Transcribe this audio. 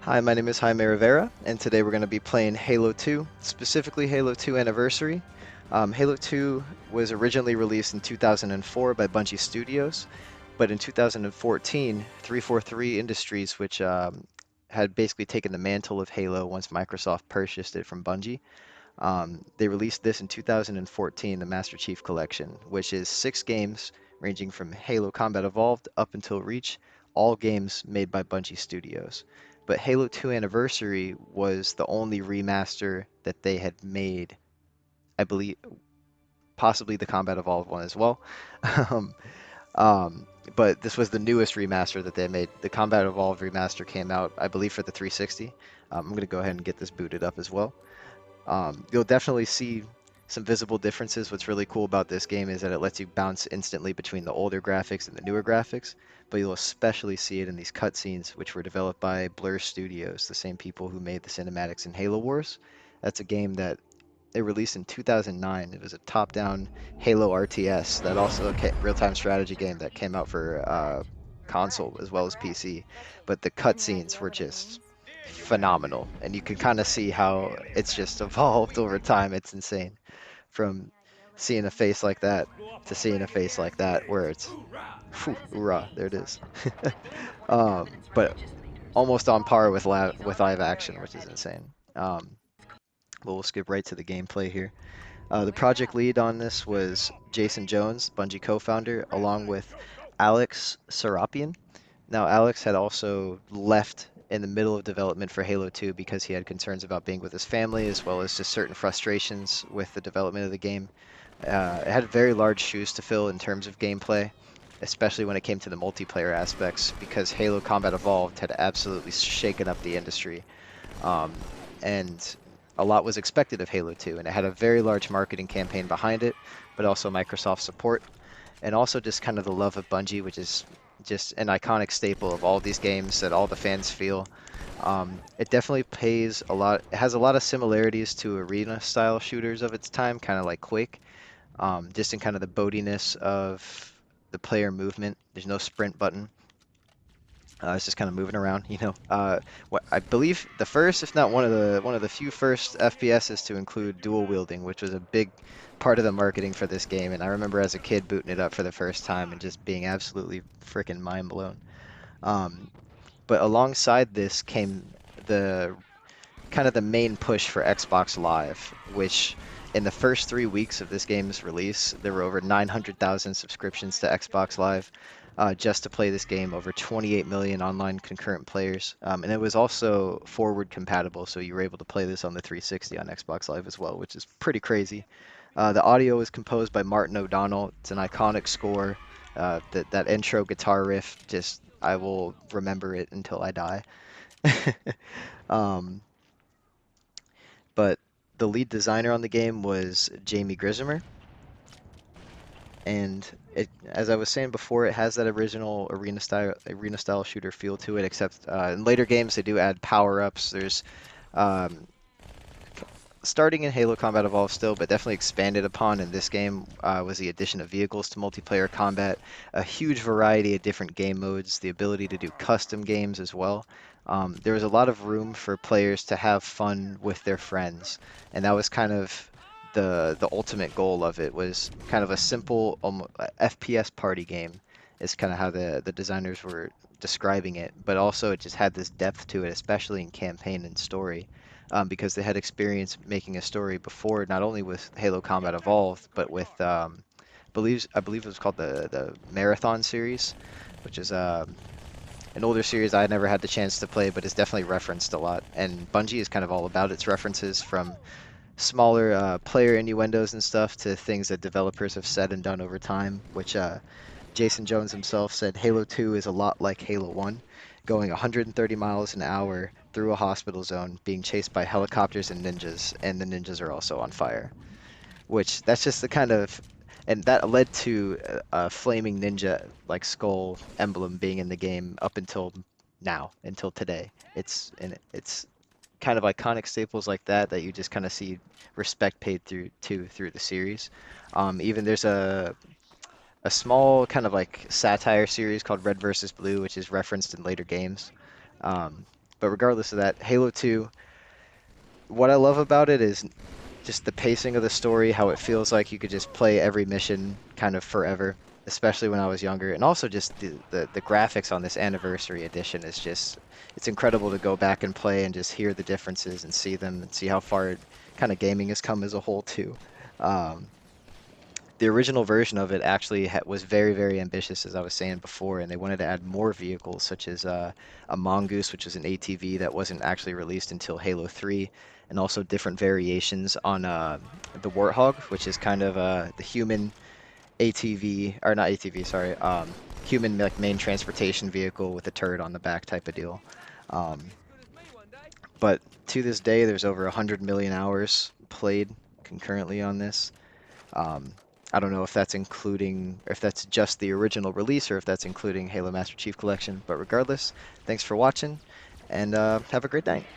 Hi, my name is Jaime Rivera, and today we're going to be playing Halo 2, specifically Halo 2 Anniversary. Halo 2 was originally released in 2004 by Bungie Studios, but in 2014, 343 Industries, which had basically taken the mantle of Halo once Microsoft purchased it from Bungie, they released this in 2014, the Master Chief Collection, which is 6 games ranging from Halo Combat Evolved up until Reach, all games made by Bungie Studios. But Halo 2 Anniversary was the only remaster that they had made, I believe, possibly the Combat Evolved one as well. Um, but this was the newest remaster that they made. The Combat Evolved remaster came out, I believe, for the 360. I'm going to go ahead and get this booted up as well. You'll definitely see some visible differences. What's really cool about this game is that it lets you bounce instantly between the older graphics and the newer graphics, but you'll especially see it in these cutscenes, which were developed by Blur Studios, the same people who made the cinematics in Halo Wars. That's a game that they released in 2009. It was a top-down Halo RTS that also real-time strategy game that came out for console as well as PC. But the cutscenes were just phenomenal, and you can kind of see how it's just evolved over time. It's insane from seeing a face like that to seeing a face like that, where it's, whew, hoorah, there it is. But almost on par with live action, which is insane. But we'll skip right to the gameplay here. The project lead on this was Jason Jones, Bungie co-founder, along with Alex Serapian. Now, Alex had also left in the middle of development for Halo 2 because he had concerns about being with his family, as well as just certain frustrations with the development of the game. It had very large shoes to fill in terms of gameplay, especially when it came to the multiplayer aspects, because Halo Combat Evolved had absolutely shaken up the industry. And a lot was expected of Halo 2, and it had a very large marketing campaign behind it, but also Microsoft support, and also just kind of the love of Bungie, which is just an iconic staple of all these games that all the fans feel. It definitely pays a lot. It has a lot of similarities to arena-style shooters of its time, kind of like Quake, just in kind of the boatiness of the player movement. There's no sprint button. It's just kind of moving around, you know. What I believe the first, if not one of the few first FPSs to include dual wielding, which was a big part of the marketing for this game. And I remember as a kid booting it up for the first time and just being absolutely freaking mind blown. Um, but alongside this came the kind of the main push for Xbox Live, which in the first 3 weeks of this game's release, there were over 900,000 subscriptions to Xbox Live just to play this game, over 28 million online concurrent players. And it was also forward compatible, so you were able to play this on the 360 on Xbox Live as well, which is pretty crazy. The audio was composed by Martin O'Donnell. It's an iconic score. That intro guitar riff, just I will remember it until I die. um, but the lead designer on the game was Jamie Grismer, and as I was saying before, it has that original arena style shooter feel to it. Except in later games, they do add power ups. There's um, starting in Halo Combat Evolved still, but definitely expanded upon in this game was the addition of vehicles to multiplayer combat, a huge variety of different game modes, the ability to do custom games as well. There was a lot of room for players to have fun with their friends, and that was kind of the ultimate goal of it, was kind of a simple FPS party game is kind of how the designers were describing it, but also it just had this depth to it, especially in campaign and story, because they had experience making a story before, not only with Halo Combat Evolved, but with I believe it was called the Marathon series, which is an older series I never had the chance to play, but is definitely referenced a lot. And Bungie is kind of all about its references, from smaller player innuendos and stuff to things that developers have said and done over time, which Jason Jones himself said Halo 2 is a lot like Halo 1, going 130 miles an hour through a hospital zone, being chased by helicopters and ninjas, and the ninjas are also on fire. Which that's just the kind of, and that led to a flaming ninja like skull emblem being in the game up until now, until today. It's kind of iconic staples like that you just kind of see respect paid through the series. Even there's a small kind of like satire series called Red versus Blue, which is referenced in later games. Um, But regardless of that, Halo 2, what I love about it is just the pacing of the story, how it feels like you could just play every mission kind of forever, especially when I was younger. And also just the graphics on this anniversary edition is just, it's incredible to go back and play and just hear the differences and see them and see how far kind of gaming has come as a whole too. Um, the original version of it actually was very, very ambitious, as I was saying before, and they wanted to add more vehicles, such as a Mongoose, which is an ATV that wasn't actually released until Halo 3, and also different variations on the Warthog, which is kind of the human ATV, or not ATV, sorry, human like main transportation vehicle with a turret on the back type of deal. Um, but to this day, there's over 100 million hours played concurrently on this. Um, I don't know if that's including, if that's just the original release or if that's including Halo Master Chief Collection, but regardless, thanks for watching and have a great night.